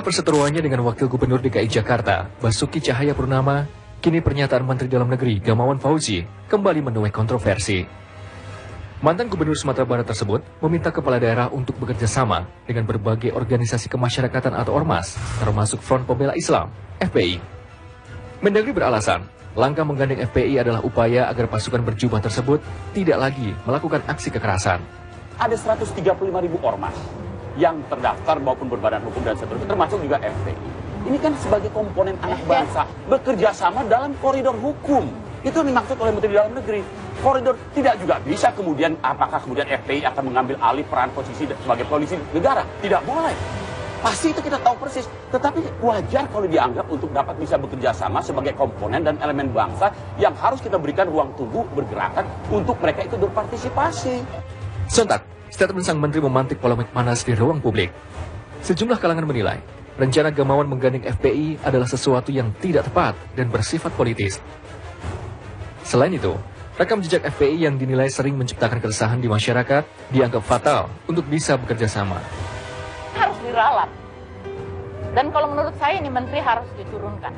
perseteruannya dengan Wakil Gubernur DKI Jakarta, Basuki Cahayapurnama, kini pernyataan Menteri Dalam Negeri Gamawan Fauzi kembali menuai kontroversi. Mantan Gubernur Sumatera Barat tersebut meminta kepala daerah untuk bekerja sama dengan berbagai organisasi kemasyarakatan atau ormas, termasuk Front Pembela Islam, FPI. Mendagri beralasan, langkah menggandeng FPI adalah upaya agar pasukan berjubah tersebut tidak lagi melakukan aksi kekerasan. Ada 135.000 ormas yang terdaftar maupun berbadan hukum dan seterusnya, termasuk juga FPI. Ini kan sebagai komponen anak bangsa, bekerja sama dalam koridor hukum. Itu yang dimaksud oleh Menteri Dalam Negeri. Koridor tidak juga bisa kemudian, apakah kemudian FPI akan mengambil alih peran posisi sebagai polisi negara? Tidak boleh. Pasti itu kita tahu persis. Tetapi wajar kalau dianggap untuk dapat bisa bekerja sama sebagai komponen dan elemen bangsa yang harus kita berikan ruang tunggu bergerakan untuk mereka itu berpartisipasi. Sontak, statement sang menteri memantik polemik panas di ruang publik. Sejumlah kalangan menilai, rencana Gamawan menggandeng FPI adalah sesuatu yang tidak tepat dan bersifat politis. Selain itu, rekam jejak FPI yang dinilai sering menciptakan keresahan di masyarakat dianggap fatal untuk bisa bekerja sama. Harus diralat. Dan kalau menurut saya ini menteri harus diturunkan.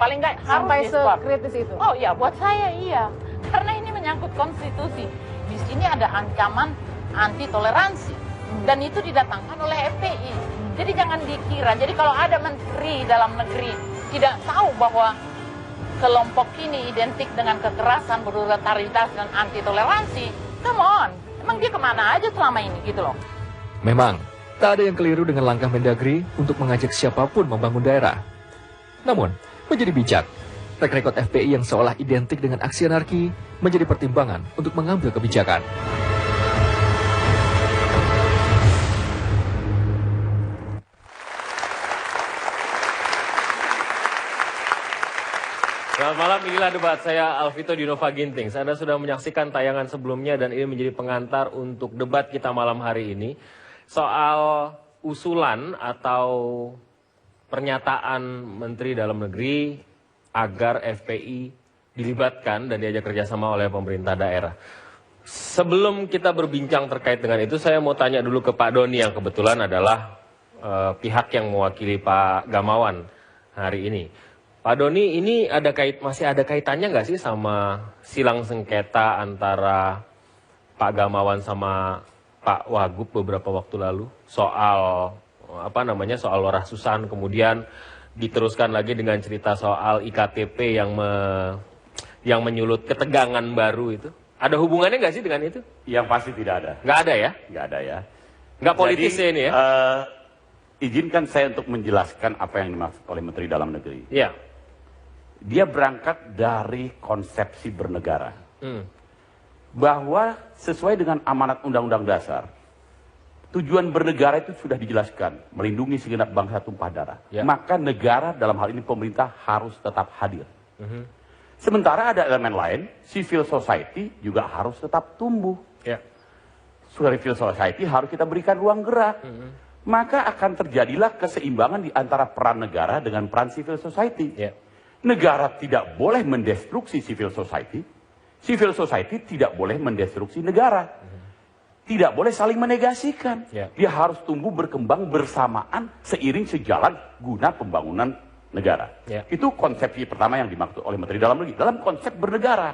Paling nggak harus sampai di-swap. sekritis itu. Oh iya, buat saya iya. Karena ini menyangkut konstitusi. Di sini ada ancaman anti toleransi dan itu didatangkan oleh FPI. Jadi jangan dikira. Jadi kalau ada menteri dalam negeri tidak tahu bahwa kelompok ini identik dengan kekerasan, brutalitas dan anti toleransi, come on. Emang dia kemana aja selama ini gitu loh. Memang, tak ada yang keliru dengan langkah Mendagri untuk mengajak siapapun membangun daerah. Namun, menjadi bijak, track record FPI yang seolah identik dengan aksi anarki menjadi pertimbangan untuk mengambil kebijakan. Selamat malam, inilah debat saya Alvito Dinova Ginting. Anda sudah menyaksikan tayangan sebelumnya dan ini menjadi pengantar untuk debat kita malam hari ini. Soal usulan atau pernyataan Menteri Dalam Negeri agar FPI dilibatkan dan diajak kerjasama oleh pemerintah daerah. Sebelum kita berbincang terkait dengan itu, saya mau tanya dulu ke Pak Doni yang kebetulan adalah pihak yang mewakili Pak Gamawan hari ini. Pak Doni, ini masih ada kaitannya nggak sih sama silang sengketa antara Pak Gamawan sama Pak Wagub beberapa waktu lalu soal soal Lurah Susan, kemudian diteruskan lagi dengan cerita soal IKTP yang menyulut ketegangan baru itu. Ada hubungannya nggak sih dengan itu? Yang pasti tidak ada. Nggak ada ya? Nggak ada ya. Nggak politis Jadi, ini ya? Izinkan saya untuk menjelaskan apa yang dimaksud oleh Menteri Dalam Negeri. Iya. Dia berangkat dari konsepsi bernegara. Bahwa sesuai dengan amanat Undang-Undang Dasar, tujuan bernegara itu sudah dijelaskan, melindungi segenap bangsa tumpah darah. Ya. Maka negara dalam hal ini pemerintah harus tetap hadir. Sementara ada elemen lain, civil society juga harus tetap tumbuh. Ya. Civil society harus kita berikan ruang gerak. Maka akan terjadilah keseimbangan di antara peran negara dengan peran civil society. Ya. Negara tidak boleh mendestruksi civil society tidak boleh mendestruksi negara. Tidak boleh saling menegasikan. Ya. Dia harus tumbuh berkembang bersamaan seiring sejalan guna pembangunan negara. Ya. Itu konsepsi pertama yang dimaksud oleh Menteri Dalam Negeri dalam konsep bernegara.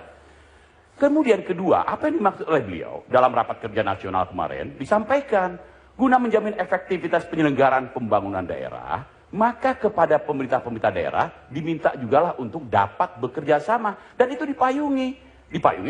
Kemudian kedua, apa yang dimaksud oleh beliau dalam rapat kerja nasional kemarin disampaikan guna menjamin efektivitas penyelenggaraan pembangunan daerah, maka kepada pemerintah-pemerintah daerah diminta jugalah untuk dapat bekerja sama. Dan itu dipayungi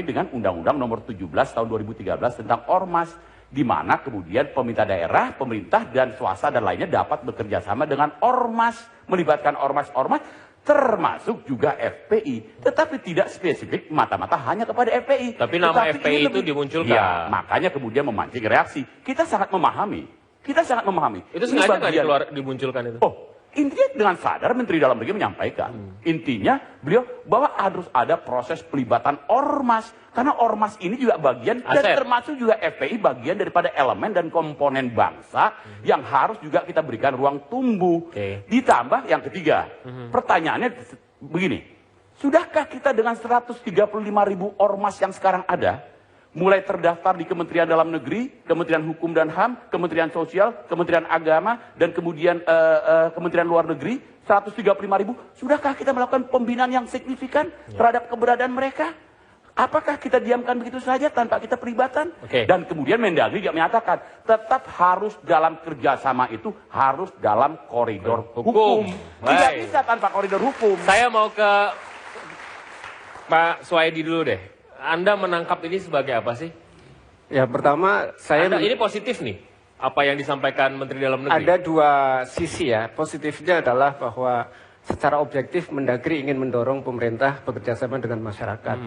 dengan Undang-Undang nomor 17 tahun 2013 tentang Ormas, di mana kemudian pemerintah daerah, pemerintah dan swasta dan lainnya dapat bekerja sama dengan Ormas, melibatkan Ormas-Ormas, termasuk juga FPI. Tetapi tidak spesifik mata-mata hanya kepada FPI. Tapi nama Tetapi FPI ini itu dimunculkan. Ya, makanya kemudian memancing reaksi. Kita sangat memahami. Itu Ini sengaja nggak bagian- dimunculkan itu? Oh, intinya dengan sadar Menteri Dalam Negeri menyampaikan. Intinya beliau bahwa harus ada proses pelibatan Ormas. Karena Ormas ini juga bagian, dan Aset. termasuk juga FPI bagian daripada elemen dan komponen bangsa yang harus juga kita berikan ruang tumbuh. Oke. Ditambah yang ketiga, pertanyaannya begini. Sudahkah kita dengan 135.000 Ormas yang sekarang ada, mulai terdaftar di Kementerian Dalam Negeri, Kementerian Hukum dan HAM, Kementerian Sosial, Kementerian Agama, dan kemudian Kementerian Luar Negeri, 135.000. Sudahkah kita melakukan pembinaan yang signifikan terhadap keberadaan mereka? Apakah kita diamkan begitu saja tanpa kita pelibatan? Dan kemudian Mendagri juga menyatakan, tetap harus dalam kerjasama itu, harus dalam koridor hukum. Tidak bisa tanpa koridor hukum. Saya mau ke Pak Suwaidi dulu deh. Anda menangkap ini sebagai apa sih? Ya, pertama Ini positif nih, apa yang disampaikan Menteri Dalam Negeri. ada dua sisi ya. Positifnya adalah bahwa secara objektif Mendagri ingin mendorong pemerintah bekerjasama dengan masyarakat.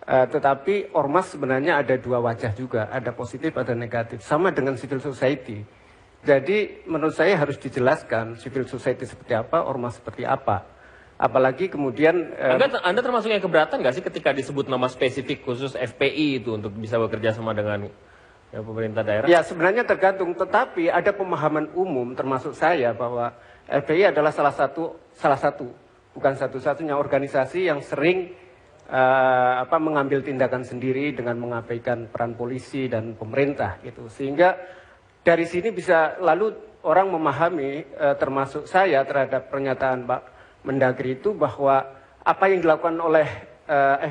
Tetapi ormas sebenarnya ada dua wajah juga, ada positif, ada negatif. Sama dengan civil society. Jadi menurut saya harus dijelaskan civil society seperti apa, ormas seperti apa. Apalagi kemudian... Anda termasuk yang keberatan nggak sih ketika disebut nama spesifik khusus FPI itu untuk bisa bekerja sama dengan pemerintah daerah? Ya sebenarnya tergantung, tetapi ada pemahaman umum termasuk saya bahwa FPI adalah salah satu, bukan satu-satunya organisasi yang sering mengambil tindakan sendiri dengan mengabaikan peran polisi dan pemerintah gitu. Sehingga dari sini bisa lalu orang memahami termasuk saya terhadap pernyataan Pak Mendagri itu bahwa apa yang dilakukan oleh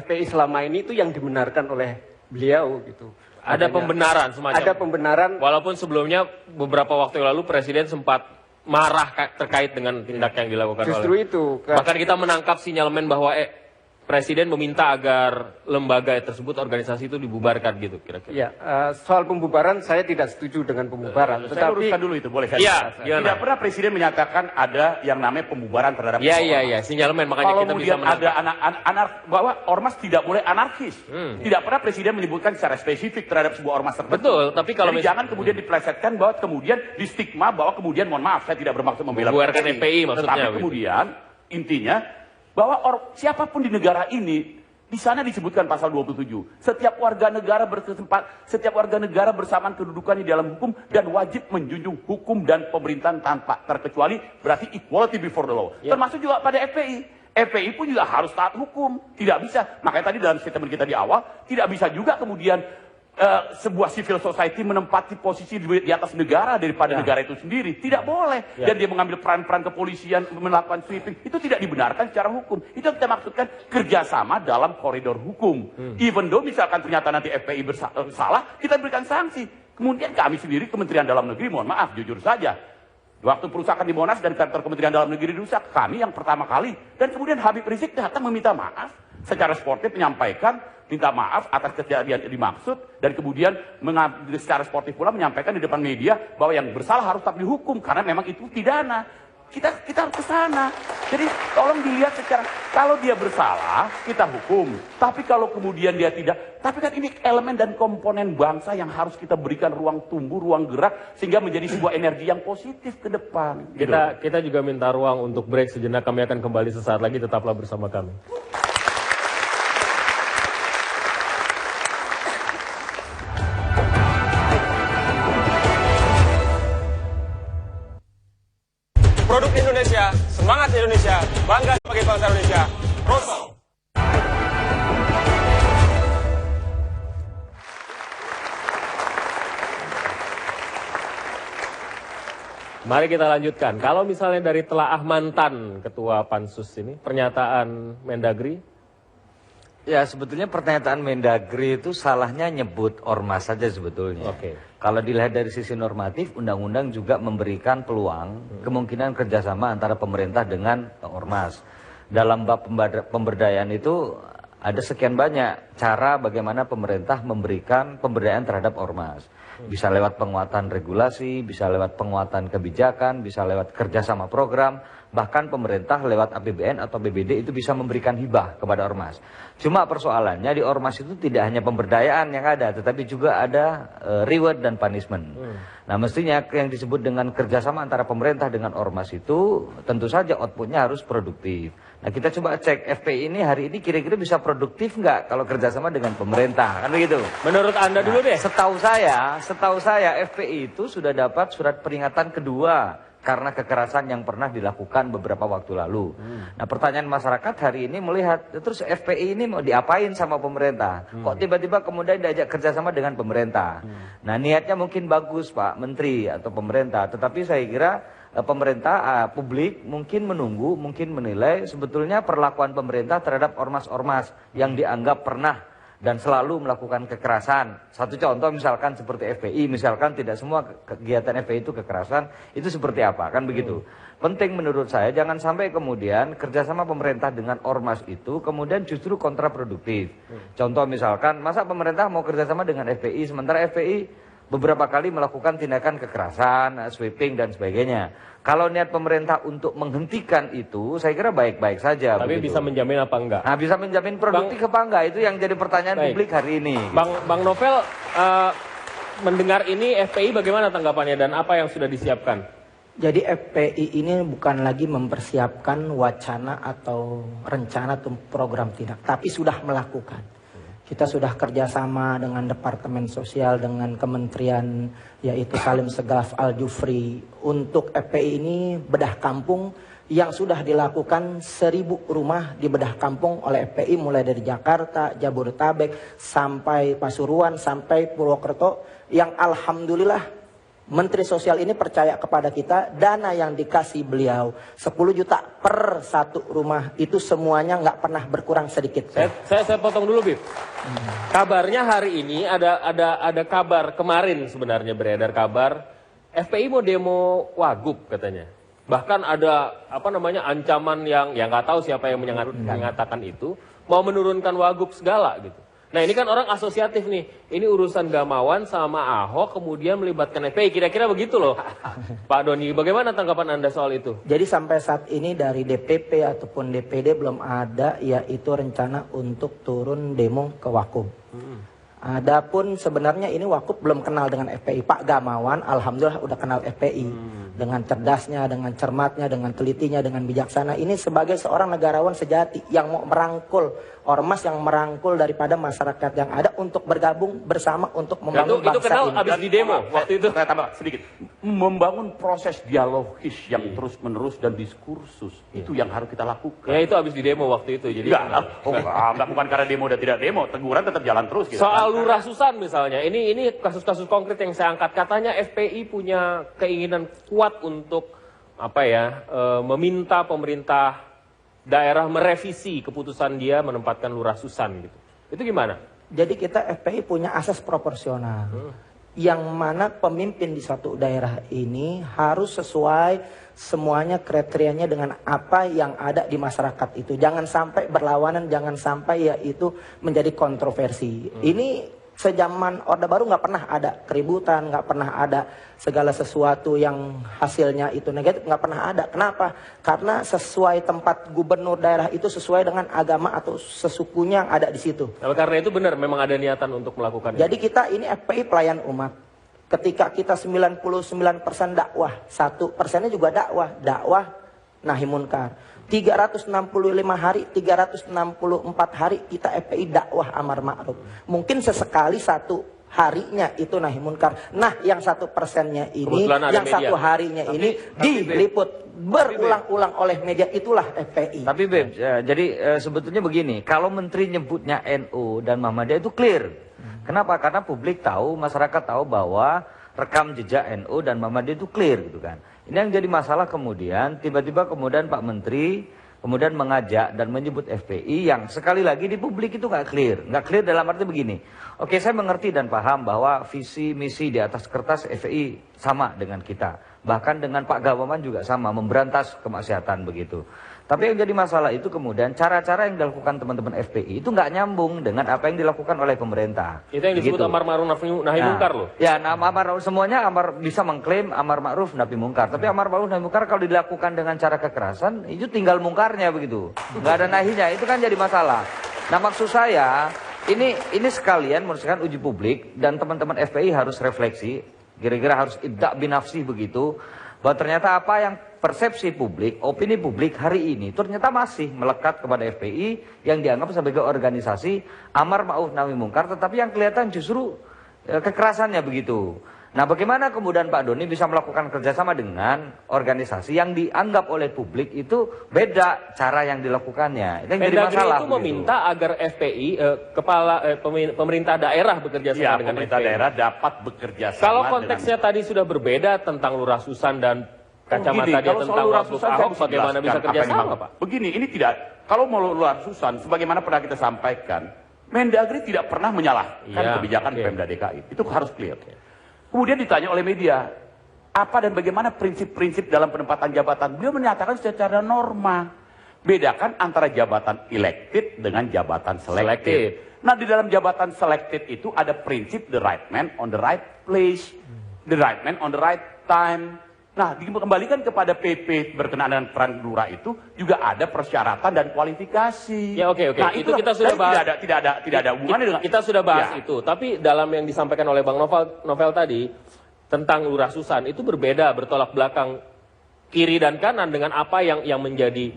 FPI selama ini itu yang dibenarkan oleh beliau gitu. Ada pembenaran semacam. Ada pembenaran. Walaupun sebelumnya beberapa waktu yang lalu Presiden sempat marah terkait dengan tindak yang dilakukan Justru oleh. itu. Bahkan kita menangkap sinyalemen bahwa Presiden meminta agar lembaga tersebut, organisasi itu dibubarkan gitu kira-kira. Ya, soal pembubaran saya tidak setuju dengan pembubaran. Saya luruskan dulu itu, boleh saya? Iya, tidak pernah Presiden menyatakan ada yang namanya pembubaran terhadap ormas. Iya, sinyalemen makanya Kalau kita bisa kemudian menangkap. ada bahwa ormas tidak boleh anarkis. Tidak pernah Presiden menyebutkan secara spesifik terhadap sebuah ormas tertentu. Betul, tapi kalau jadi jangan kemudian diplesetkan bahwa kemudian di stigma bahwa kemudian mohon maaf saya tidak bermaksud membela Membubarkan FPI maksudnya. Tetapi kemudian intinya bahwa siapapun di negara ini di sana disebutkan pasal 27. Setiap warga negara bersamaan kedudukannya di dalam hukum dan wajib menjunjung hukum dan pemerintahan tanpa terkecuali, berarti equality before the law. Termasuk juga pada FPI. FPI pun juga harus taat hukum. Tidak bisa. Makanya tadi dalam statement kita di awal, tidak bisa juga kemudian sebuah civil society menempati posisi di atas negara daripada negara itu sendiri. Tidak boleh. Dan dia mengambil peran-peran kepolisian, melakukan sweeping. Itu tidak dibenarkan secara hukum. Itu yang kita maksudkan kerjasama dalam koridor hukum. Even though misalkan ternyata nanti FPI bersalah, kita berikan sanksi. Kemudian kami sendiri, Kementerian Dalam Negeri, mohon maaf, jujur saja. Waktu perusakan di Monas dan kantor Kementerian Dalam Negeri dirusak, kami yang pertama kali. Dan kemudian Habib Rizik datang meminta maaf. Secara sportif menyampaikan, minta maaf atas kejadian yang dimaksud. Dan kemudian secara sportif pula menyampaikan di depan media bahwa yang bersalah harus tetap dihukum. Karena memang itu pidana. Kita harus ke sana. Jadi tolong dilihat secara, kalau dia bersalah, kita hukum. Tapi kalau kemudian dia tidak, tapi kan ini elemen dan komponen bangsa yang harus kita berikan ruang tumbuh, ruang gerak, sehingga menjadi sebuah energi yang positif ke depan. Kita juga minta ruang untuk break sejenak. Kami akan kembali sesaat lagi, tetaplah bersama kami. Produk Indonesia, semangat Indonesia, bangga sebagai bangsa Indonesia. Terus. Mari kita lanjutkan. Kalau misalnya dari telaah mantan Ketua Pansus ini, pernyataan Mendagri? Ya sebetulnya pernyataan Mendagri itu salahnya nyebut ormas saja sebetulnya. Kalau dilihat dari sisi normatif, undang-undang juga memberikan peluang kemungkinan kerjasama antara pemerintah dengan ormas. Dalam bab pemberdayaan itu ada sekian banyak cara bagaimana pemerintah memberikan pemberdayaan terhadap ormas. Bisa lewat penguatan regulasi, bisa lewat penguatan kebijakan, bisa lewat kerjasama program, bahkan pemerintah lewat APBN atau BBD itu bisa memberikan hibah kepada ormas. Cuma persoalannya di ormas itu tidak hanya pemberdayaan yang ada, tetapi juga ada reward dan punishment. Nah mestinya yang disebut dengan kerjasama antara pemerintah dengan ormas itu tentu saja outputnya harus produktif. Nah kita coba cek FPI ini hari ini kira-kira bisa produktif nggak kalau kerjasama dengan pemerintah, kan begitu? Menurut Anda dulu deh. Setahu saya FPI itu sudah dapat surat peringatan kedua karena kekerasan yang pernah dilakukan beberapa waktu lalu. Nah, pertanyaan masyarakat hari ini melihat, terus FPI ini mau diapain sama pemerintah? Kok tiba-tiba kemudian diajak kerjasama dengan pemerintah? Nah, niatnya mungkin bagus Pak Menteri atau pemerintah, tetapi saya kira pemerintah, publik mungkin menunggu, mungkin menilai sebetulnya perlakuan pemerintah terhadap ormas-ormas yang dianggap pernah dan selalu melakukan kekerasan. Satu contoh misalkan seperti FPI, misalkan tidak semua kegiatan FPI itu kekerasan, itu seperti apa, kan begitu. Penting menurut saya jangan sampai kemudian kerjasama pemerintah dengan ormas itu kemudian justru kontraproduktif. Contoh misalkan, masa pemerintah mau kerjasama dengan FPI, sementara FPI beberapa kali melakukan tindakan kekerasan, sweeping dan sebagainya. Kalau niat pemerintah untuk menghentikan itu, saya kira baik-baik saja. Tapi begitu. bisa menjamin apa enggak? Nah, bisa menjamin produktif apa enggak? Itu yang jadi pertanyaan publik hari ini. Bang Novel, mendengar ini FPI bagaimana tanggapannya dan apa yang sudah disiapkan? Jadi FPI ini bukan lagi mempersiapkan wacana atau rencana atau program tindak, tapi sudah melakukan. Kita sudah kerjasama dengan Departemen Sosial, dengan Kementerian yaitu Salim Segaf Al-Jufri untuk FPI ini bedah kampung yang sudah dilakukan 1000 rumah di bedah kampung oleh FPI mulai dari Jakarta, Jabodetabek, sampai Pasuruan, sampai Purwokerto yang alhamdulillah Menteri Sosial ini percaya kepada kita, dana yang dikasih beliau 10 juta per satu rumah itu semuanya nggak pernah berkurang sedikit. Saya potong dulu, Bib. Kabarnya hari ini ada kabar kemarin sebenarnya beredar kabar FPI mau demo Wagub katanya. Bahkan ada ancaman yang nggak tahu siapa yang mengatakan itu mau menurunkan Wagub segala gitu. Nah ini kan orang asosiatif nih, ini urusan Gamawan sama Ahok kemudian melibatkan FPI, kira-kira begitu loh. Pak Doni, bagaimana tanggapan Anda soal itu? Jadi sampai saat ini dari DPP ataupun DPD belum ada yaitu rencana untuk turun demo ke Wakub. Adapun sebenarnya ini Wakub belum kenal dengan FPI. Pak Gamawan alhamdulillah udah kenal FPI. Dengan cerdasnya, dengan cermatnya, dengan telitinya, dengan bijaksana. Ini sebagai seorang negarawan sejati yang mau merangkul ormas, yang merangkul daripada masyarakat yang ada untuk bergabung bersama untuk membangun bangsa ini. Itu kenal abis di demo waktu itu. Saya tambah sedikit. Membangun proses dialogis yang terus-menerus dan diskursus. Itu yang harus kita lakukan. Ya itu abis di demo waktu itu. Jadi enggak, bukan karena demo dan tidak demo. Teguran tetap jalan terus. Gitu. Soal Lurah Susan misalnya, ini kasus-kasus konkret yang saya angkat. Katanya FPI punya keinginan kuat untuk meminta pemerintah daerah merevisi keputusan dia menempatkan Lurah Susan gitu. Itu gimana? Jadi kita FPI punya asas proporsional. Yang mana pemimpin di suatu daerah ini harus sesuai semuanya kriterianya dengan apa yang ada di masyarakat itu. Jangan sampai berlawanan, jangan sampai yaitu menjadi kontroversi. Ini sejaman Orde Baru nggak pernah ada keributan, nggak pernah ada segala sesuatu yang hasilnya itu negatif, nggak pernah ada. Kenapa? Karena sesuai tempat gubernur daerah itu sesuai dengan agama atau sesukunya yang ada di situ. Nah, karena itu benar, memang ada niatan untuk melakukan Jadi itu. kita ini FPI pelayan umat. Ketika kita 99% dakwah, 1%-nya juga dakwah nahi munkar. 365 hari, 364 hari kita FPI dakwah amar ma'ruf. Mungkin sesekali satu harinya itu nahi munkar. Nah, yang 1%-nya ini, yang media. 1 harinya ini diliput berulang-ulang oleh media, itulah FPI. Tapi Beb, jadi sebetulnya begini, kalau menteri nyebutnya NU dan Muhammadiyah itu clear. Kenapa? Karena publik tahu, masyarakat tahu bahwa rekam jejak NU dan Muhammadiyah itu clear gitu kan. Ini yang jadi masalah kemudian, tiba-tiba kemudian Pak Menteri kemudian mengajak dan menyebut FPI yang sekali lagi di publik itu nggak clear. Nggak clear dalam arti begini. Oke, saya mengerti dan paham bahwa visi misi di atas kertas FPI sama dengan kita. Bahkan dengan Pak Gamawan juga sama, memberantas kemaksiatan begitu. Tapi yang jadi masalah itu kemudian cara-cara yang dilakukan teman-teman FPI itu nggak nyambung dengan apa yang dilakukan oleh pemerintah. Itu yang disebut amar ma'ruf nahi munkar loh. Ya, amar ma'ruf semuanya bisa mengklaim amar ma'ruf nahi munkar. Tapi amar ma'ruf nahi munkar kalau dilakukan dengan cara kekerasan itu tinggal mungkarnya begitu. Nggak ada nahinya, itu kan jadi masalah. Nah, maksud saya ini sekalian menurut saya uji publik dan teman-teman FPI harus refleksi, kira-kira harus ibda' binafsi begitu. Bahwa ternyata apa yang persepsi publik, opini publik hari ini ternyata masih melekat kepada FPI yang dianggap sebagai organisasi amar ma'ruf nahi munkar, tetapi yang kelihatan justru kekerasannya begitu. Nah, bagaimana kemudian Pak Doni bisa melakukan kerjasama dengan organisasi yang dianggap oleh publik itu beda cara yang dilakukannya? Itu yang jadi Mendagri masalah. itu meminta agar FPI, pemerintah daerah bekerja sama Ya, dengan pemerintah FPI. daerah dapat bekerja sama. Kalau konteksnya tadi sudah berbeda tentang Lurah Susan dan kacamata dia kalau tentang soal Lurah Wagub Susan, saya Ahok, bagaimana jelaskan bisa apa kerja yang sama, dimaksud. Pak? Begini, ini tidak, kalau mau Lurah Susan, sebagaimana pernah kita sampaikan, Mendagri tidak pernah menyalahkan Iya, kebijakan oke. Pemda DKI. Itu harus clear. Kemudian ditanya oleh media, apa dan bagaimana prinsip-prinsip dalam penempatan jabatan? Beliau menyatakan secara norma. Bedakan antara jabatan elected dengan jabatan selected. Nah, di dalam jabatan selected itu ada prinsip the right man on the right place, the right man on the right time. Nah, dikembalikan kepada PP berkenaan dengan peran lurah itu juga ada persyaratan dan kualifikasi. Ya, oke. Nah, Itu kita sudah jadi bahas. Tidak ada hubungannya dengan Kita sudah bahas Ya. itu. Tapi dalam yang disampaikan oleh Bang Novel tadi tentang Lurah Susan itu berbeda, bertolak belakang kiri dan kanan dengan apa yang menjadi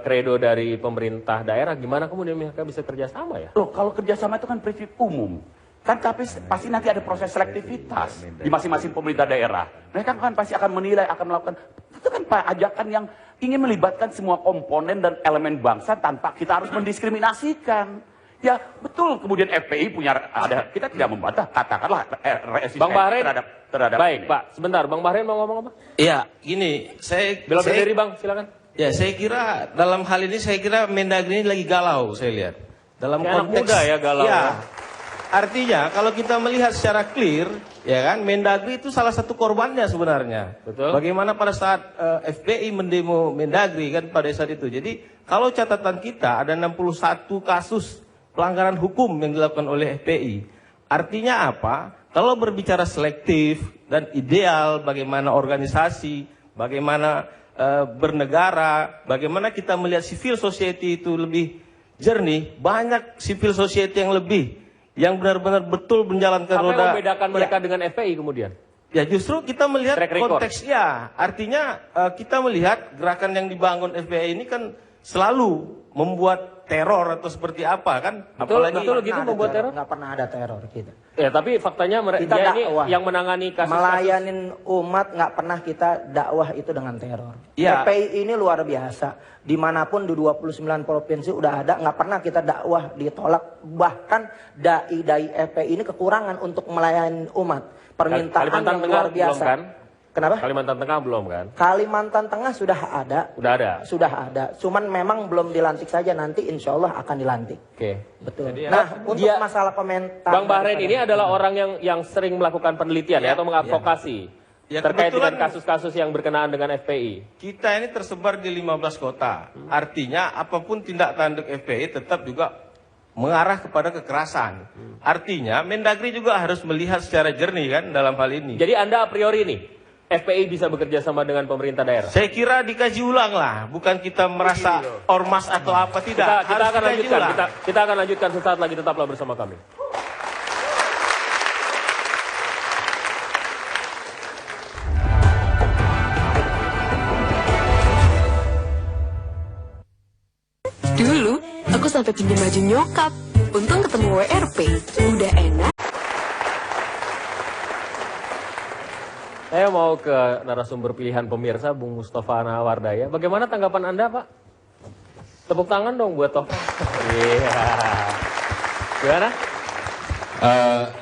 kredo dari pemerintah daerah. Gimana kemudian mereka bisa kerjasama ya? Loh, kalau kerjasama itu kan prinsip umum. Kan tapi pasti nanti ada proses selektivitas di masing-masing pemerintah daerah. Mereka kan pasti akan menilai, akan melakukan. Itu kan Pak, ajakan yang ingin melibatkan semua komponen dan elemen bangsa tanpa kita harus mendiskriminasikan. Ya betul, kemudian FPI punya ada, kita tidak membantah, katakanlah resistensi Bang Bahren, terhadap baik ini. Pak, sebentar, Bang Bahren mau ngomong apa? Iya, gini, saya Belum berdiri Bang, silakan. ya saya kira dalam hal ini saya kira Mendagri ini lagi galau saya lihat. Dalam Kayak anak muda ya galau. Ya. Artinya kalau kita melihat secara clear, ya kan, Mendagri itu salah satu korbannya sebenarnya. Betul. Bagaimana pada saat FPI mendemo Mendagri kan pada saat itu. Jadi kalau catatan kita ada 61 kasus pelanggaran hukum yang dilakukan oleh FPI. Artinya apa? Kalau berbicara selektif dan ideal, bagaimana organisasi, bagaimana bernegara, bagaimana kita melihat civil society itu lebih jernih, banyak civil society yang lebih, yang benar-benar betul menjalankan Apa roda. yang membedakan mereka Ya, dengan FPI kemudian? ya justru kita melihat Track record. konteksnya. Artinya kita melihat gerakan yang dibangun FPI ini kan selalu membuat teror atau seperti apa kan? Betul gitu membuat teror? Nggak pernah ada teror kita. Ya, tapi faktanya Kita dia ini dakwah. yang menangani kasus-kasus. Melayanin umat nggak pernah kita dakwah itu dengan teror. Ya. FPI ini luar biasa. Dimanapun di 29 provinsi udah ada, nggak pernah kita dakwah ditolak. Bahkan dai-dai FPI ini kekurangan untuk melayani umat. Permintaan Kalimantan yang Tengah luar biasa. belum kan? Kenapa? Kalimantan Tengah belum kan? Kalimantan Tengah sudah ada. Udah ada. Sudah ada. Cuman memang belum dilantik saja, nanti insya Allah akan dilantik. Oke. Betul. Jadi, Nah, untuk dia- masalah komentar. Bang Bahren daripada- ini adalah orang yang sering melakukan penelitian ya, atau mengadvokasi Ya, terkait dengan kebetulan- kasus-kasus yang berkenaan dengan FPI. Kita ini tersebar di 15 kota. Artinya apapun tindak tanduk FPI tetap juga mengarah kepada kekerasan. Artinya Mendagri juga harus melihat secara jernih kan dalam hal ini. Jadi Anda a priori nih, FPI bisa bekerja sama dengan pemerintah daerah. Saya kira dikaji ulang lah, bukan kita merasa ormas atau apa, tidak. Kita Harus akan dikaji lanjutkan. ulang. Kita akan lanjutkan sesaat lagi, tetaplah bersama kami. Dulu, aku sampai pinjam baju nyokap. Untung ketemu WRP. Udah enak. Saya mau ke narasumber pilihan pemirsa, Bung Mustafa Nawardaya. Bagaimana tanggapan Anda, Pak? Tepuk tangan dong buat Tofa. Iya. Gimana?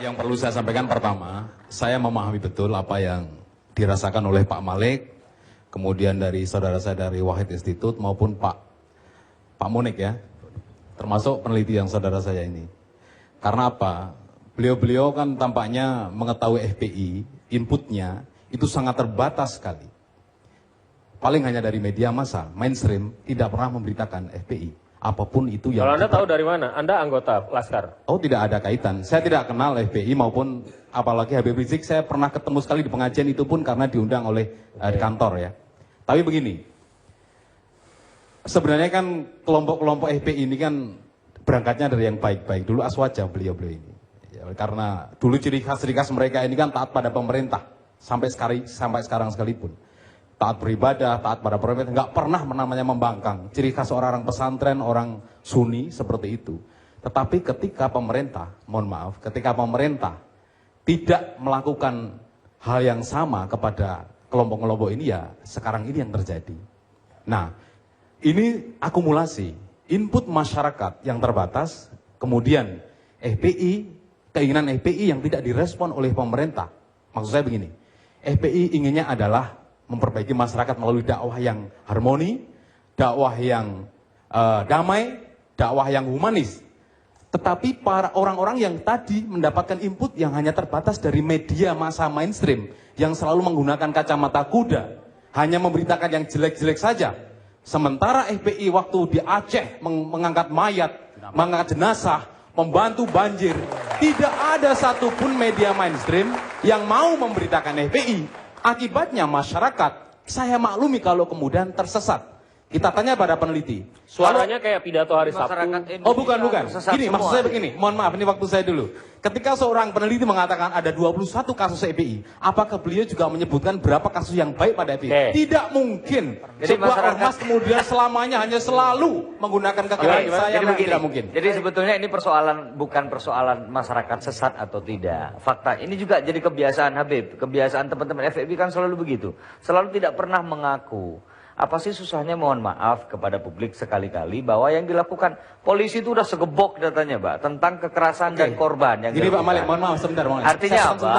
Yang perlu saya sampaikan pertama, saya memahami betul apa yang dirasakan oleh Pak Malik, kemudian dari saudara saya dari Wahid Institute maupun Pak Monik ya, termasuk peneliti yang saudara saya ini. Karena apa? Beliau-beliau kan tampaknya mengetahui FPI, inputnya itu sangat terbatas sekali. Paling hanya dari media massa, mainstream, tidak pernah memberitakan FPI. Apapun itu yang... Kalau Anda tahu dari mana? Anda anggota Laskar? Oh, tidak ada kaitan. Saya tidak kenal FPI maupun apalagi Habib Rizik. Saya pernah ketemu sekali di pengajian itu pun karena diundang oleh di kantor ya. Tapi begini, sebenarnya kan kelompok-kelompok FPI ini kan berangkatnya dari yang baik-baik. Dulu aswaja beliau-beliau ini. Ya, karena dulu ciri khas mereka ini kan taat pada pemerintah. Sampai sekarang sekalipun. Taat beribadah, taat pada pemerintah, nggak pernah namanya membangkang. Ciri khas orang pesantren, orang Sunni seperti itu. Tetapi ketika pemerintah, mohon maaf, ketika pemerintah tidak melakukan hal yang sama kepada kelompok-kelompok ini, ya sekarang ini yang terjadi. Nah, ini akumulasi input masyarakat yang terbatas, kemudian FPI, keinginan FPI yang tidak direspon oleh pemerintah. Maksud saya begini, FPI inginnya adalah memperbaiki masyarakat melalui dakwah yang harmoni, dakwah yang damai, dakwah yang humanis. Tetapi para orang-orang yang tadi mendapatkan input yang hanya terbatas dari media massa mainstream yang selalu menggunakan kacamata kuda, hanya memberitakan yang jelek-jelek saja. Sementara FPI waktu di Aceh mengangkat mayat, mengangkat jenazah, membantu banjir, tidak ada satupun media mainstream yang mau memberitakan FPI. Akibatnya masyarakat, saya maklumi kalau kemudian tersesat. Kita tanya pada peneliti. Suaranya kayak pidato hari Sabtu. Oh bukan. Gini, maksud saya begini. Mohon maaf, ini waktu saya dulu. Ketika seorang peneliti mengatakan ada 21 kasus FPI, apakah beliau juga menyebutkan berapa kasus yang baik pada FPI? Tidak mungkin. Jadi sebuah masyarakat ormas kemudian selamanya hanya selalu menggunakan kekerasan. Saya tidak mungkin. Jadi sebetulnya ini bukan persoalan masyarakat sesat atau tidak. Fakta ini juga jadi kebiasaan Habib, kebiasaan teman-teman FPI kan selalu begitu. Selalu tidak pernah mengaku. Apa sih susahnya, mohon maaf kepada publik sekali-kali bahwa yang dilakukan polisi itu udah segebok datanya, Mbak, tentang kekerasan dan korban yang Gini dilakukan. Pak Malik, mohon maaf sebentar. Artinya apa?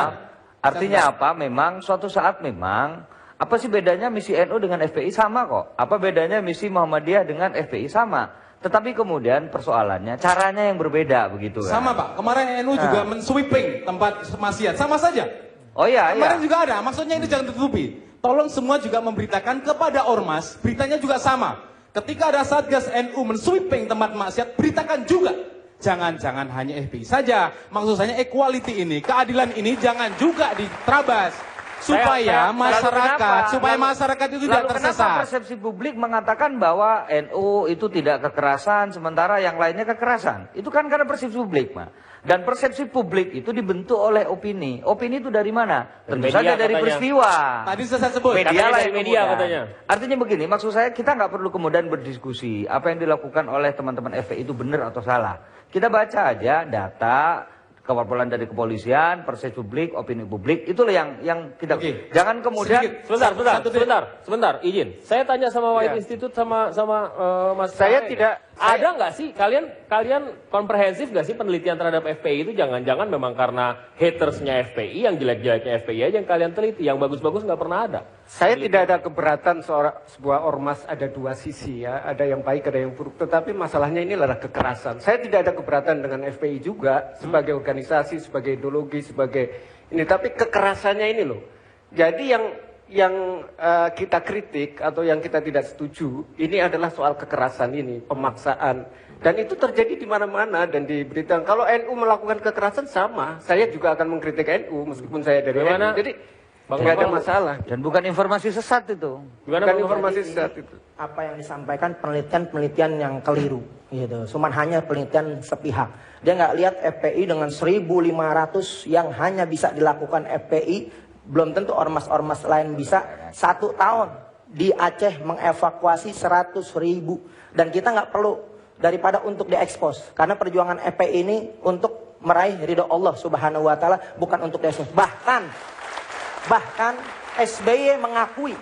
Artinya apa? Memang suatu saat memang apa sih bedanya misi NU dengan FPI sama kok? Apa bedanya misi Muhammadiyah dengan FPI sama? Tetapi kemudian persoalannya caranya yang berbeda begitu kan? Sama Pak, kemarin NU juga mensweeping tempat maksiat, sama saja. Oh iya, kemarin juga ada, maksudnya ini jangan ditutupi. Tolong semua juga memberitakan kepada ormas, beritanya juga sama. Ketika ada Satgas NU mensweeping tempat maksiat, beritakan juga. Jangan-jangan hanya FPI saja. Maksud saya equality ini, keadilan ini jangan juga diterabas. Supaya masyarakat itu tidak tersesat. Kenapa persepsi publik mengatakan bahwa NU itu tidak kekerasan, sementara yang lainnya kekerasan? Itu kan karena persepsi publik, Pak. Dan persepsi publik itu dibentuk oleh opini. Opini itu dari mana? Tentu saja dari peristiwa. Tadi saya sebut. Media lah yang media katanya. Artinya begini, maksud saya kita nggak perlu kemudian berdiskusi apa yang dilakukan oleh teman-teman FPI itu benar atau salah. Kita baca aja data kewajiban dari kepolisian, persepsi publik, opini publik, itulah yang kita. Jangan kemudian sebentar, izin. Saya tanya sama White Institute sama Mas. Saya tidak. Ada nggak sih kalian komprehensif nggak sih penelitian terhadap FPI itu? Jangan-jangan memang karena hatersnya FPI, yang jelek-jeleknya FPI aja yang kalian teliti, yang bagus-bagus nggak pernah ada. Saya tidak ada keberatan sebuah ormas ada dua sisi ya, ada yang baik ada yang buruk. Tetapi masalahnya ini adalah kekerasan. Saya tidak ada keberatan dengan FPI juga sebagai organisasi, sebagai ideologi, sebagai ini. Tapi kekerasannya ini loh. Jadi yang kita kritik atau yang kita tidak setuju ini adalah soal kekerasan ini, pemaksaan, dan itu terjadi di mana-mana dan diberitakan. Kalau NU melakukan kekerasan sama, saya juga akan mengkritik NU meskipun saya dari NU. Jadi nggak ada masalah. Dan bukan informasi sesat itu. Bukan informasi sesat itu. Apa yang disampaikan penelitian yang keliru, gitu. Cuman hanya penelitian sepihak. Dia nggak lihat FPI dengan 1.500 yang hanya bisa dilakukan FPI. Belum tentu ormas-ormas lain bisa. 1 tahun di Aceh mengevakuasi 100.000. Dan kita nggak perlu daripada untuk diekspos. Karena perjuangan FPI ini untuk meraih ridho Allah subhanahu wa ta'ala. Bukan untuk diekspos. Bahkan SBY mengakui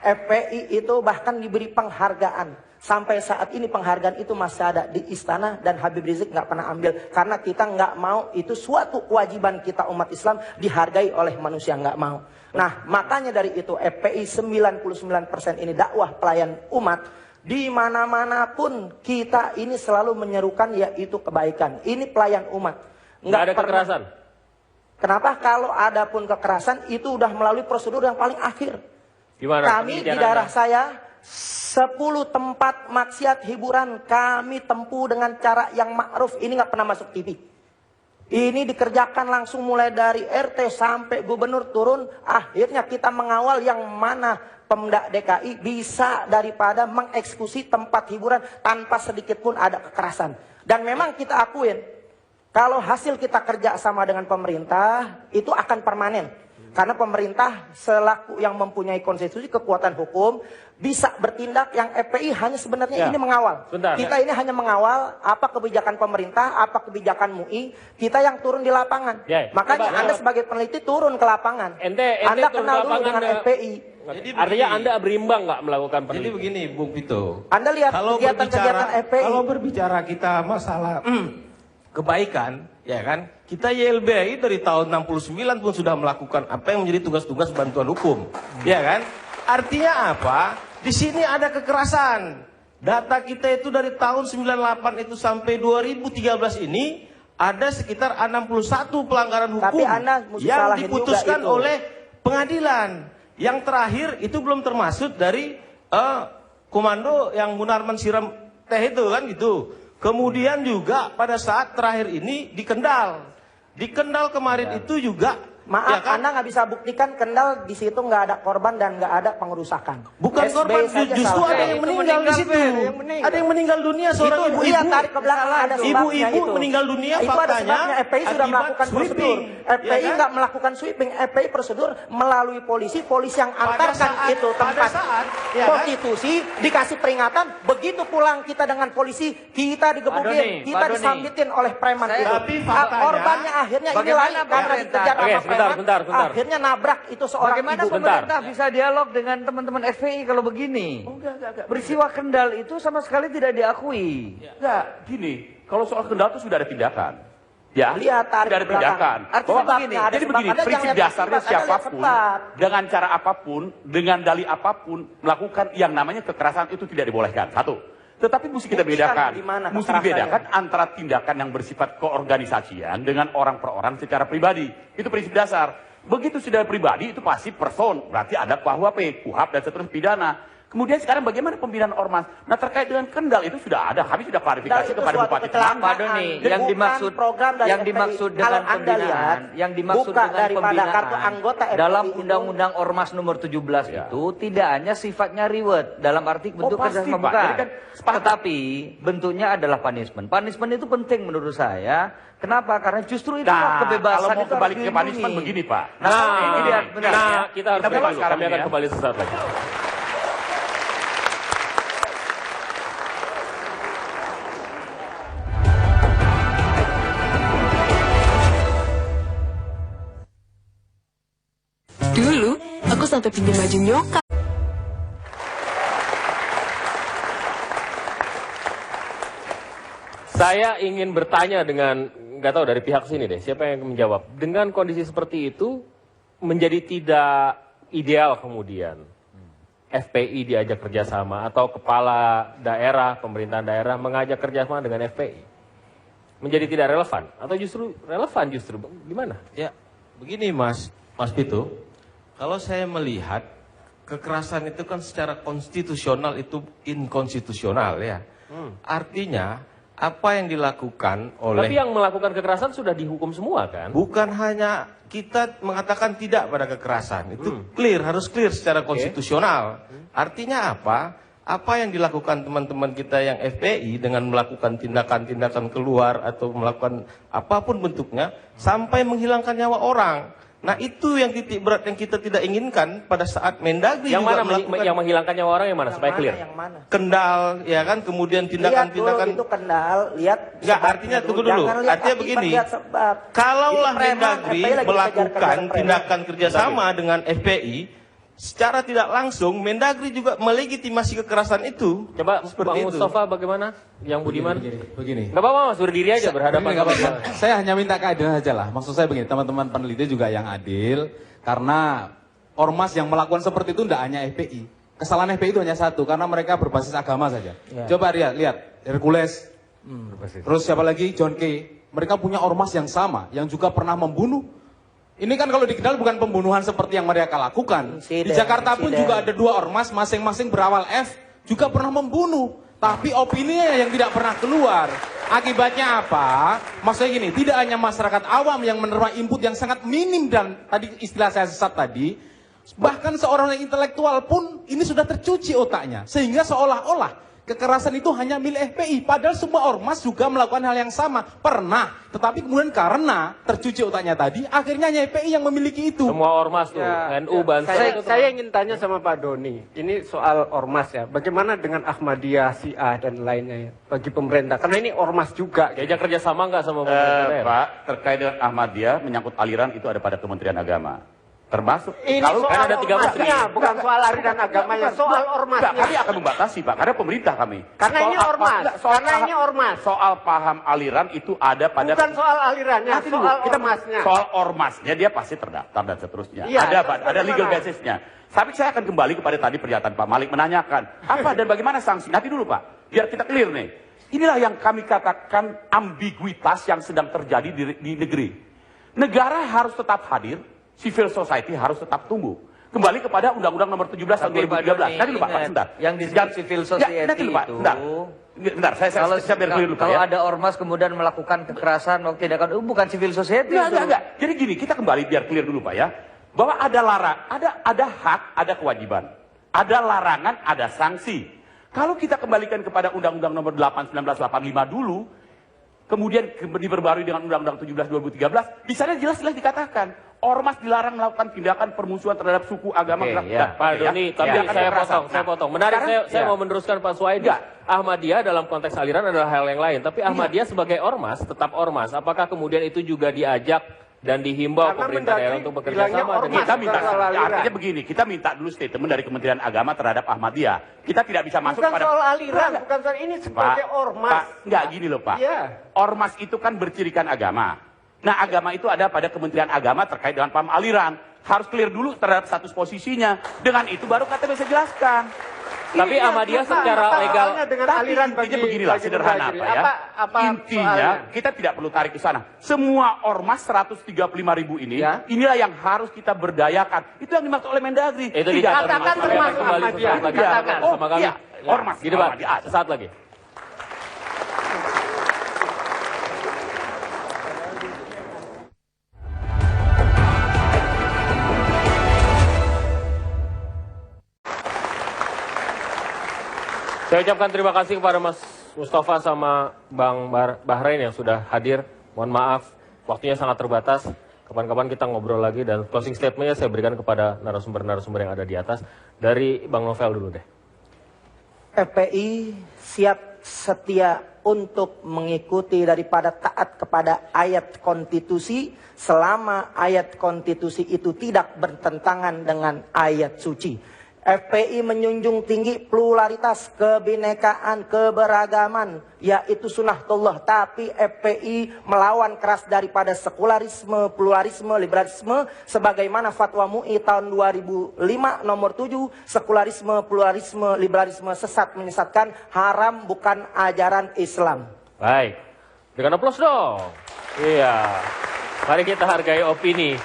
FPI itu bahkan diberi penghargaan. Sampai saat ini penghargaan itu masih ada di istana dan Habib Rizik nggak pernah ambil. Karena kita nggak mau itu suatu kewajiban kita umat Islam dihargai oleh manusia, nggak mau. Nah makanya dari itu FPI 99% ini dakwah pelayan umat. Di mana-mana pun kita ini selalu menyerukan yaitu kebaikan. Ini pelayan umat. Nggak ada kekerasan. Kenapa? Kalau ada pun kekerasan itu udah melalui prosedur yang paling akhir. Gimana? Kami di daerah saya 10 tempat maksiat hiburan kami tempuh dengan cara yang ma'ruf. Ini nggak pernah masuk TV. Ini dikerjakan langsung mulai dari RT sampai gubernur turun. Akhirnya kita mengawal yang mana Pemda DKI bisa daripada mengeksekusi tempat hiburan tanpa sedikit pun ada kekerasan. Dan memang kita akuin, kalau hasil kita kerja sama dengan pemerintah itu akan permanen. Karena pemerintah selaku yang mempunyai konstitusi kekuatan hukum bisa bertindak, yang FPI hanya sebenarnya ini mengawal. Bentar. Kita ini hanya mengawal apa kebijakan pemerintah, apa kebijakan MUI, kita yang turun di lapangan. Makanya Anda sebagai peneliti turun ke lapangan. Anda turun kenal ke dulu lapangan dengan FPI. Jadi Artinya begini. Anda berimbang nggak melakukan Jadi penelitian? begini, Bung Vito. Anda lihat kegiatan-kegiatan FPI. Kalau berbicara kita masalah kebaikan, ya kan? Kita YLBI dari tahun 69 pun sudah melakukan apa yang menjadi tugas-tugas bantuan hukum, ya kan? Artinya apa? Di sini ada kekerasan. Data kita itu dari tahun 98 itu sampai 2013 ini ada sekitar 61 pelanggaran hukum Tapi Anda mesti yang salahin diputuskan juga itu. oleh pengadilan. Yang terakhir itu belum termasuk dari komando yang Munarman siram teh itu kan gitu. Kemudian juga pada saat terakhir ini di Kendal. Di Kendal kemarin itu juga Maaf, ya kan? Anda nggak bisa buktikan Kendal di situ nggak ada korban dan nggak ada pengerusakan. Bukan SBY korban, saja justru salah. ada yang meninggal di situ. Ada yang meninggal dunia, seorang Itu ibu-ibu. iya, tarik ke belakang ada sebabnya Ibu-ibu itu. meninggal dunia Itu ada faktanya sebabnya. FPI sudah akibat melakukan prosedur. sweeping, FPI ya kan? nggak melakukan sweeping. FPI prosedur melalui polisi yang antarkan saat- itu pada tempat saat, ya kan? prostitusi, dikasih peringatan. Begitu pulang kita dengan polisi, kita digebukin, kita disambitin oleh preman itu. Tapi faktanya, Korbannya akhirnya ini bagaimana lagi karena pemerintah- dikejar Oke, sama preman. bentar. Akhirnya nabrak itu seorang Bagaimana ibu. pemerintah bisa dialog dengan teman-teman FPI kalau begini? Peristiwa Kendal itu sama sekali tidak diakui. Enggak, gini, kalau soal Kendal itu sudah ada tindakan. Ya, Lihat tarik sudah ada ke belakang. tindakan. Artinya Bahwa- begini, ada jadi sebab. begini, Anda jangan prinsip lihat dasarnya sebab, Anda lihat siapapun, sebab. dengan cara apapun, dengan dalih apapun, melakukan yang namanya kekerasan itu tidak dibolehkan. Satu. Tetapi mesti kita Buktikan bedakan. di mana Mesti kekerasannya. dibedakan antara tindakan yang bersifat keorganisasian dengan orang per orang secara pribadi. Itu prinsip dasar. Begitu sudah pribadi itu pasti person, berarti ada KUHP, KUHAP dan seterusnya pidana. Kemudian sekarang bagaimana pembinaan ormas? Nah terkait dengan Kendal itu sudah ada, kami sudah klarifikasi Itu kepada suatu Bupati kecelakaan. Semanggi. Pak Doni, Dan yang bukan dimaksud program dari yang FPI. dimaksud Kalau dengan Anda pembinaan, lihat, yang dimaksud buka dengan daripada pembinaan kartu anggota FPI dalam itu- Undang-Undang Ormas nomor 17 itu tidak hanya sifatnya reward dalam arti bentuk pasti, kerjasama, Pak. bukan. Jadi kan sepakat. Tetapi bentuknya adalah punishment. Punishment itu penting menurut saya. Kenapa? Karena justru itu Nah, kebebasan kalau mau itu kembali harus ke punishment dilindungi. begini Pak. Nah, ini dia, benar. kita harus Kita break bahas dulu. sekarang Kami akan ya. kembali sesaat lagi. Dulu, aku sampai pinjam baju nyokap. Saya ingin bertanya dengan, nggak tahu dari pihak sini deh, siapa yang menjawab. Dengan kondisi seperti itu, menjadi tidak ideal kemudian FPI diajak kerjasama atau kepala daerah, pemerintahan daerah mengajak kerjasama dengan FPI. Menjadi tidak relevan atau justru relevan justru gimana? Ya, begini Mas Pito. Kalau saya melihat kekerasan itu kan secara konstitusional itu inkonstitusional ya. Artinya apa yang dilakukan oleh Tapi yang melakukan kekerasan sudah dihukum semua kan? bukan hanya kita mengatakan tidak pada kekerasan, itu clear, harus clear secara konstitusional. Artinya apa? Apa yang dilakukan teman-teman kita yang FPI dengan melakukan tindakan-tindakan keluar atau melakukan apapun bentuknya sampai menghilangkan nyawa orang. Nah itu yang titik berat yang kita tidak inginkan pada saat Mendagri Yang juga mana melakukan yang menghilangkan nyawa orang yang mana supaya clear? Yang mana? Kendal, ya kan, kemudian Lihat dulu tindakan-tindakan. itu Kendal, lihat. Enggak, sebabnya artinya tunggu dulu. Jangan lihat Artinya akibat, begini. lihat sebab. Kalaulah Ini preman, Mendagri FPI lagi melakukan kejar-kejar preman. tindakan kerjasama dengan FPI, secara tidak langsung Mendagri juga melegitimasi kekerasan itu. Coba Seperti Bang itu. Mustafa bagaimana? Yang Budiman? Begini. Nggak apa-apa Mas, berdiri aja berhadapan. Nggak apa-apa. Saya hanya minta keadilan aja lah. Maksud saya begini, teman-teman peneliti juga yang adil. Karena ormas yang melakukan seperti itu tidak hanya FPI. Kesalahan FPI itu hanya satu, karena mereka berbasis agama saja. Coba lihat, Hercules, terus siapa lagi, John Kay. Mereka punya ormas yang sama, yang juga pernah membunuh. Ini kan kalau dikenal bukan pembunuhan seperti yang mereka lakukan. Di Jakarta pun juga ada 2 ormas, masing-masing berawal F, juga pernah membunuh. Tapi opininya yang tidak pernah keluar. Akibatnya apa? Maksudnya gini, tidak hanya masyarakat awam yang menerima input yang sangat minim dan tadi istilah saya sesat tadi, bahkan seorang yang intelektual pun ini sudah tercuci otaknya. Sehingga seolah-olah kekerasan itu hanya milik FPI, padahal semua ormas juga melakukan hal yang sama, pernah. Tetapi kemudian karena tercuci otaknya tadi, akhirnya hanya FPI yang memiliki itu. Semua ormas tuh, NU, Banser. Saya ingin tanya sama Pak Doni, ini soal ormas ya, bagaimana dengan Ahmadiyah, Syiah dan lainnya ya, bagi pemerintah? Karena ini ormas juga. Diajak kerjasama nggak sama pemerintah daerah? Pak, terkait dengan Ahmadiyah menyangkut aliran itu ada pada Kementerian Agama. Termasuk Ini kalau soal ada 3 ormasnya, bukan soal aliran agamanya, soal ormasnya. Kami akan membatasi, Pak, karena pemerintah kami. Karena ini ormas, ini ormas. Soal paham aliran itu ada pada... Bukan soal alirannya, soal ormasnya. Soal ormasnya dia pasti terdaftar dan seterusnya. Ya, ada legal basisnya. Tapi saya akan kembali kepada tadi pernyataan Pak Malik menanyakan apa dan bagaimana sanksi. Nanti dulu Pak, biar kita clear nih. Inilah yang kami katakan ambiguitas yang sedang terjadi di negeri. Negara harus tetap hadir, civil society harus tetap tumbuh. Kembali kepada Undang-Undang Nomor 17 Tahun 2013. Nanti dulu Pak, sebentar. Yang disebut civil society nanti dulu, Pak, itu. Bentar, saya biar clear dulu Pak Kalau ya. ada ormas kemudian melakukan kekerasan atau tindakan, bukan civil society. Enggak. Jadi gini, kita kembali biar clear dulu Pak ya. Bahwa ada hak, ada kewajiban. Ada larangan, ada sanksi. Kalau kita kembalikan kepada Undang-Undang Nomor 8 1985 dulu, kemudian diperbarui dengan Undang-Undang 17 2013, di sana jelas-jelas dikatakan ormas dilarang melakukan tindakan permusuhan terhadap suku, agama, Pak Doni, tapi saya potong. Menarik, saya mau meneruskan Pak Suhaidi. Ahmadiyah dalam konteks aliran adalah hal yang lain, tapi Ahmadiyah sebagai ormas tetap ormas. Apakah kemudian itu juga diajak dan dihimbau pemerintah daerah untuk bekerja sama dengan artinya begini, kita minta dulu statement dari Kementerian Agama terhadap Ahmadiyah. Kita tidak bisa masuk bukan soal aliran, bukan soal ini sebagai ormas. Pak, enggak gini loh Pak. Ormas itu kan bercirikan agama. Nah, agama itu ada pada Kementerian Agama terkait dengan paham aliran. Harus clear dulu terhadap status posisinya. Dengan itu baru kata bisa jelaskan. Tapi Ahmadiyah secara legal dengan aliran intinya beginilah sederhana Pak ya. Intinya kita tidak perlu tarik ke sana. Semua ormas 135.000 ini, inilah yang harus kita berdayakan. Itu yang dimaksud oleh Mendagri. Itu dikatakan termasuk Ahmadiyah. Sama kami. Ormas. Gini Pak, sesaat lagi. Saya ucapkan terima kasih kepada Mas Mustafa sama Bang Bahrain yang sudah hadir. Mohon maaf, waktunya sangat terbatas. Kapan-kapan kita ngobrol lagi dan closing statementnya saya berikan kepada narasumber-narasumber yang ada di atas. Dari Bang Novel dulu deh. FPI siap setia untuk mengikuti daripada taat kepada ayat konstitusi selama ayat konstitusi itu tidak bertentangan dengan ayat suci. FPI menjunjung tinggi pluralitas, kebinekaan, keberagaman, yaitu sunnatullah. Tapi FPI melawan keras daripada sekularisme, pluralisme, liberalisme, sebagaimana fatwa MUI tahun 2005 nomor 7, sekularisme, pluralisme, liberalisme sesat menyesatkan, haram bukan ajaran Islam. Baik, berikan aplaus dong. Iya, mari kita hargai opini.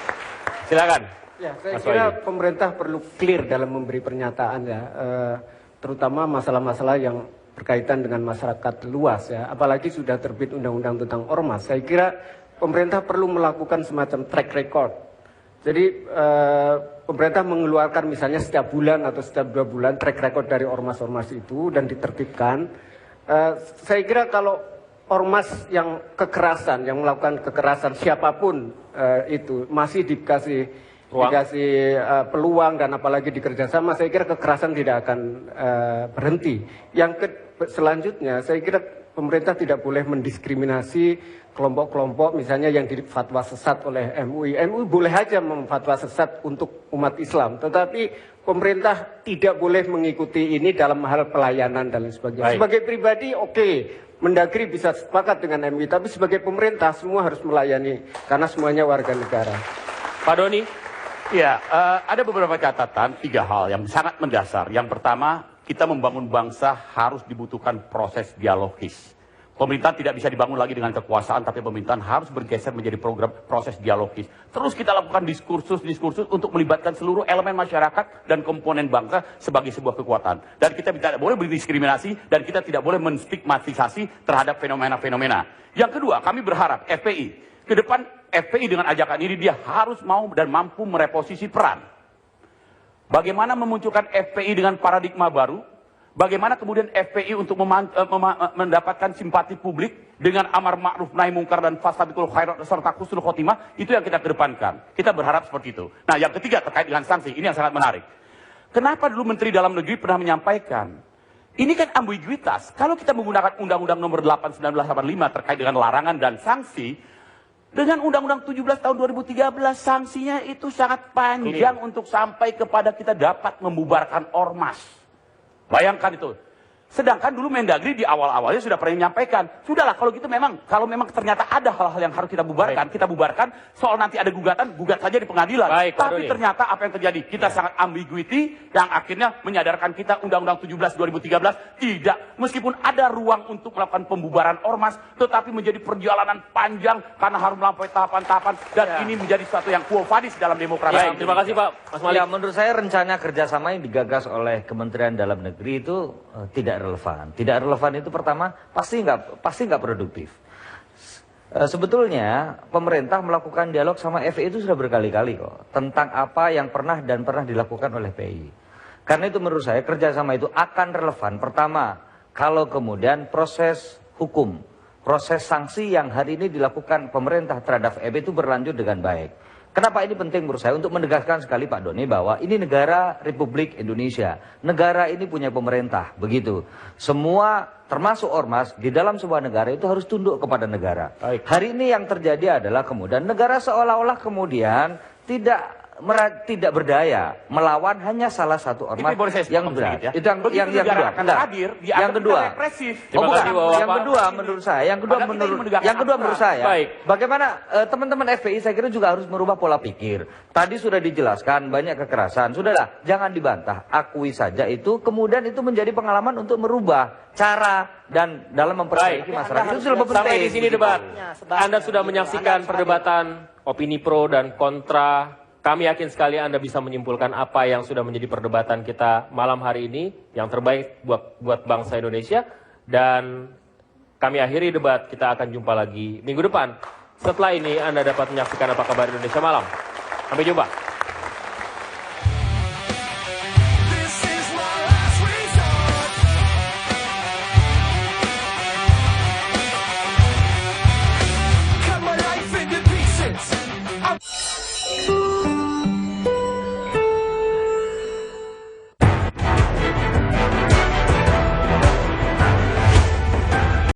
Silakan. Ya, saya kira pemerintah perlu clear dalam memberi pernyataan ya, terutama masalah-masalah yang berkaitan dengan masyarakat luas ya, apalagi sudah terbit undang-undang tentang ormas. Saya kira pemerintah perlu melakukan semacam track record. Jadi pemerintah mengeluarkan misalnya setiap bulan atau setiap 2 bulan track record dari ormas-ormas itu dan ditertibkan. Saya kira kalau ormas yang kekerasan, yang melakukan kekerasan siapapun itu masih dikasih peluang dan apalagi dikerjasama, saya kira kekerasan tidak akan berhenti. Selanjutnya, saya kira pemerintah tidak boleh mendiskriminasi kelompok-kelompok misalnya yang difatwa sesat oleh MUI. MUI boleh aja memfatwa sesat untuk umat Islam, tetapi pemerintah tidak boleh mengikuti ini dalam hal pelayanan dan lain sebagainya. Sebagai pribadi, Mendagri bisa sepakat dengan MUI, tapi sebagai pemerintah semua harus melayani karena semuanya warga negara. Pak Doni? Ya, ada beberapa catatan, 3 hal yang sangat mendasar. Yang pertama, kita membangun bangsa harus dibutuhkan proses dialogis. Pemerintahan tidak bisa dibangun lagi dengan kekuasaan, tapi pemerintahan harus bergeser menjadi program proses dialogis. Terus kita lakukan diskursus untuk melibatkan seluruh elemen masyarakat dan komponen bangsa sebagai sebuah kekuatan. Dan kita tidak boleh berdiskriminasi dan kita tidak boleh menstigmatisasi terhadap fenomena-fenomena. Yang kedua, kami berharap FPI ke depan FPI dengan ajakan ini dia harus mau dan mampu mereposisi peran. Bagaimana memunculkan FPI dengan paradigma baru? Bagaimana kemudian FPI untuk mendapatkan simpati publik dengan amar ma'ruf nahi mungkar dan fastabiqul khairat serta husnul khotimah, itu yang kita kedepankan. Kita berharap seperti itu. Nah, yang ketiga terkait dengan sanksi, ini yang sangat menarik. Kenapa dulu Menteri Dalam Negeri pernah menyampaikan, ini kan ambiguitas. Kalau kita menggunakan Undang-Undang Nomor 8 1985 terkait dengan larangan dan sanksi, dengan Undang-Undang 17 tahun 2013 sanksinya itu sangat panjang untuk sampai kepada kita dapat membubarkan ormas. Bayangkan itu. Sedangkan dulu Mendagri di awal-awalnya sudah pernah menyampaikan, sudahlah kalau gitu kalau memang ternyata ada hal-hal yang harus kita bubarkan, kita bubarkan. Soal nanti ada gugatan, gugat saja di pengadilan. Tapi ternyata apa yang terjadi? Kita sangat ambiguity yang akhirnya menyadarkan kita Undang-Undang 17 2013 tidak, meskipun ada ruang untuk melakukan pembubaran ormas, tetapi menjadi perjalanan panjang karena harus melampaui tahapan-tahapan dan ini menjadi sesuatu yang quo vadis dalam demokrasi. Terima kasih Pak Mas Malik. Ya, menurut saya rencana kerjasama yang digagas oleh Kementerian Dalam Negeri itu tidak relevan. Tidak relevan itu pertama pasti nggak produktif. Sebetulnya pemerintah melakukan dialog sama FPI itu sudah berkali-kali kok tentang apa yang pernah dilakukan oleh FPI. Karena itu menurut saya kerjasama itu akan relevan. Pertama, kalau kemudian proses hukum, proses sanksi yang hari ini dilakukan pemerintah terhadap FPI itu berlanjut dengan baik. Kenapa ini penting menurut saya? Untuk menegaskan sekali Pak Doni bahwa ini negara Republik Indonesia. Negara ini punya pemerintah, begitu. Semua termasuk ormas di dalam sebuah negara itu harus tunduk kepada negara. Hari ini yang terjadi adalah kemudian negara seolah-olah kemudian tidak berdaya melawan hanya salah satu ormas yang berat. Ya? Itu yang kedua. Yang kedua. Yang kedua menurut saya, bagaimana teman-teman FPI saya kira juga harus merubah pola pikir. Tadi sudah dijelaskan banyak kekerasan, sudahlah jangan dibantah, akui saja itu, kemudian itu menjadi pengalaman untuk merubah cara dan dalam memperbaiki masyarakat. Itu sudah penting. Sampai di sini debat. Anda sudah menyaksikan perdebatan opini pro dan kontra. Kami yakin sekali Anda bisa menyimpulkan apa yang sudah menjadi perdebatan kita malam hari ini, yang terbaik buat bangsa Indonesia. Dan kami akhiri debat, kita akan jumpa lagi minggu depan. Setelah ini Anda dapat menyaksikan Apa Kabar Indonesia Malam. Sampai jumpa.